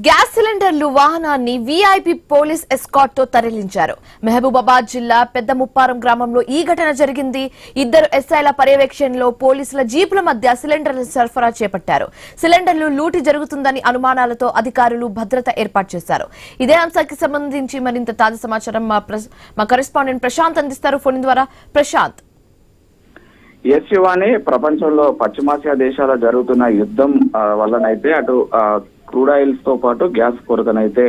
Gas సిలిండర్లు వాహనాన్ని VIP police escort తో తరలించారు. మహబూబాబాద్ జిల్లా పెద్ద ముప్పారం గ్రామంలో ఈ ఘటన జరిగింది. ఇద్దరు ఎస్ఐల పర్యవేక్షణలో పోలీసుల జీపుల మధ్య సిలిండర్ల సరఫరా చేపట్టారు. సిలిండర్లు లూటీ జరుగుతుందని అనుమానాలతో అధికారులు భద్రత ఏర్పాటు చేశారు. ఇదే అంశానికి సంబంధించి మరింత తాజా సమాచారం మా కరెస్పాండెంట్ ప్రశాంత్ అందిస్తారు ఫోన్ ద్వారా. ప్రశాంత్, శివాని, ప్రపంచంలో పశ్చిమాసియా దేశాల జరుగుతున్న యుద్ధం వల్లనైతే అటు క్రూడ్ ఆయిల్స్ తో పాటు గ్యాస్ కొరతనైతే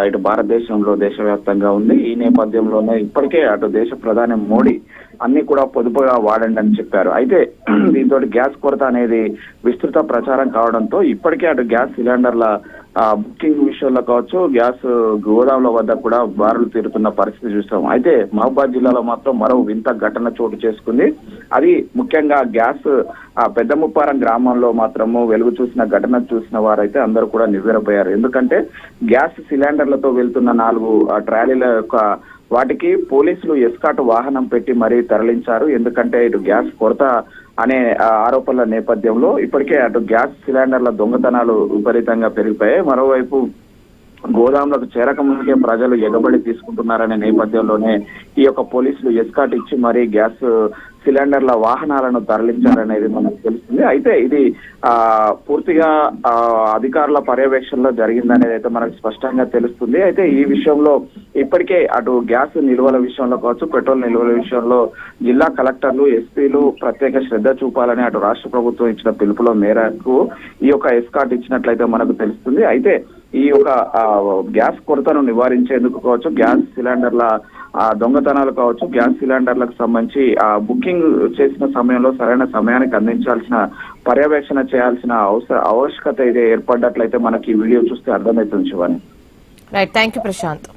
ఇటు భారతదేశంలో దేశవ్యాప్తంగా ఉంది. ఈ నేపథ్యంలోనే ఇప్పటికే అటు దేశ ప్రధాని మోడీ అన్ని కూడా పొదుపుగా వాడండి అని చెప్పారు. అయితే దీంతో గ్యాస్ కొరత అనేది విస్తృత ప్రచారం కావడంతో ఇప్పటికే అటు గ్యాస్ సిలిండర్ల బుకింగ్ విషయంలో కావచ్చు, గ్యాస్ గోదాముల వద్ద కూడా బారులు తీరుతున్న పరిస్థితి చూస్తాం. అయితే మహబూబాద్ జిల్లాలో మాత్రం మరో వింత ఘటన చోటు చేసుకుంది. అది ముఖ్యంగా గ్యాస్ పెద్ద ముప్పారం గ్రామంలో మాత్రము వెలుగు చూసిన ఘటన చూసిన వారైతే అందరూ కూడా నివ్వెరపోయారు. ఎందుకంటే గ్యాస్ సిలిండర్లతో వెళ్తున్న 4 ట్రాలీల యొక్క వాటికి పోలీసులు ఎస్కాట్ వాహనం పెట్టి మరీ తరలించారు. ఎందుకంటే ఇటు గ్యాస్ కొరత అనే ఆరోపణల నేపథ్యంలో ఇప్పటికే అటు గ్యాస్ సిలిండర్ల దొంగతనాలు విపరీతంగా పెరిగిపోయాయి. మరోవైపు గోదాములకు చేరక ముందుకే ప్రజలు ఎగబడి తీసుకుంటున్నారనే నేపథ్యంలోనే ఈ యొక్క పోలీసులు ఎస్కాట్ ఇచ్చి మరీ గ్యాస్ సిలిండర్ల వాహనాలను తరలించారనేది మనకు తెలుస్తుంది. అయితే ఇది పూర్తిగా అధికారుల పర్యవేక్షణలో జరిగిందనేది అయితే మనకు స్పష్టంగా తెలుస్తుంది. అయితే ఈ విషయంలో ఇప్పటికే అటు గ్యాస్ నిల్వల విషయంలో కావచ్చు, పెట్రోల్ నిల్వల విషయంలో జిల్లా కలెక్టర్లు, ఎస్పీలు ప్రత్యేక శ్రద్ధ చూపాలని అటు రాష్ట్ర ప్రభుత్వం ఇచ్చిన పిలుపులో మేరకు ఈ యొక్క ఎస్కాట్ ఇచ్చినట్లయితే మనకు తెలుస్తుంది. అయితే ఈ యొక్క గ్యాస్ కొరతను నివారించేందుకు కావచ్చు, గ్యాస్ సిలిండర్ల దొంగతనాలు కావచ్చు, గ్యాస్ సిలిండర్లకు సంబంధించి బుకింగ్ చేసిన సమయంలో సరైన సమయానికి అందించాల్సిన పర్యవేక్షణ చేయాల్సిన ఆవశ్యకత అయితే ఏర్పడ్డట్లయితే మనకి ఈ వీడియో చూస్తే అర్థమవుతుంది. Shivani, right, thank you Prashanth.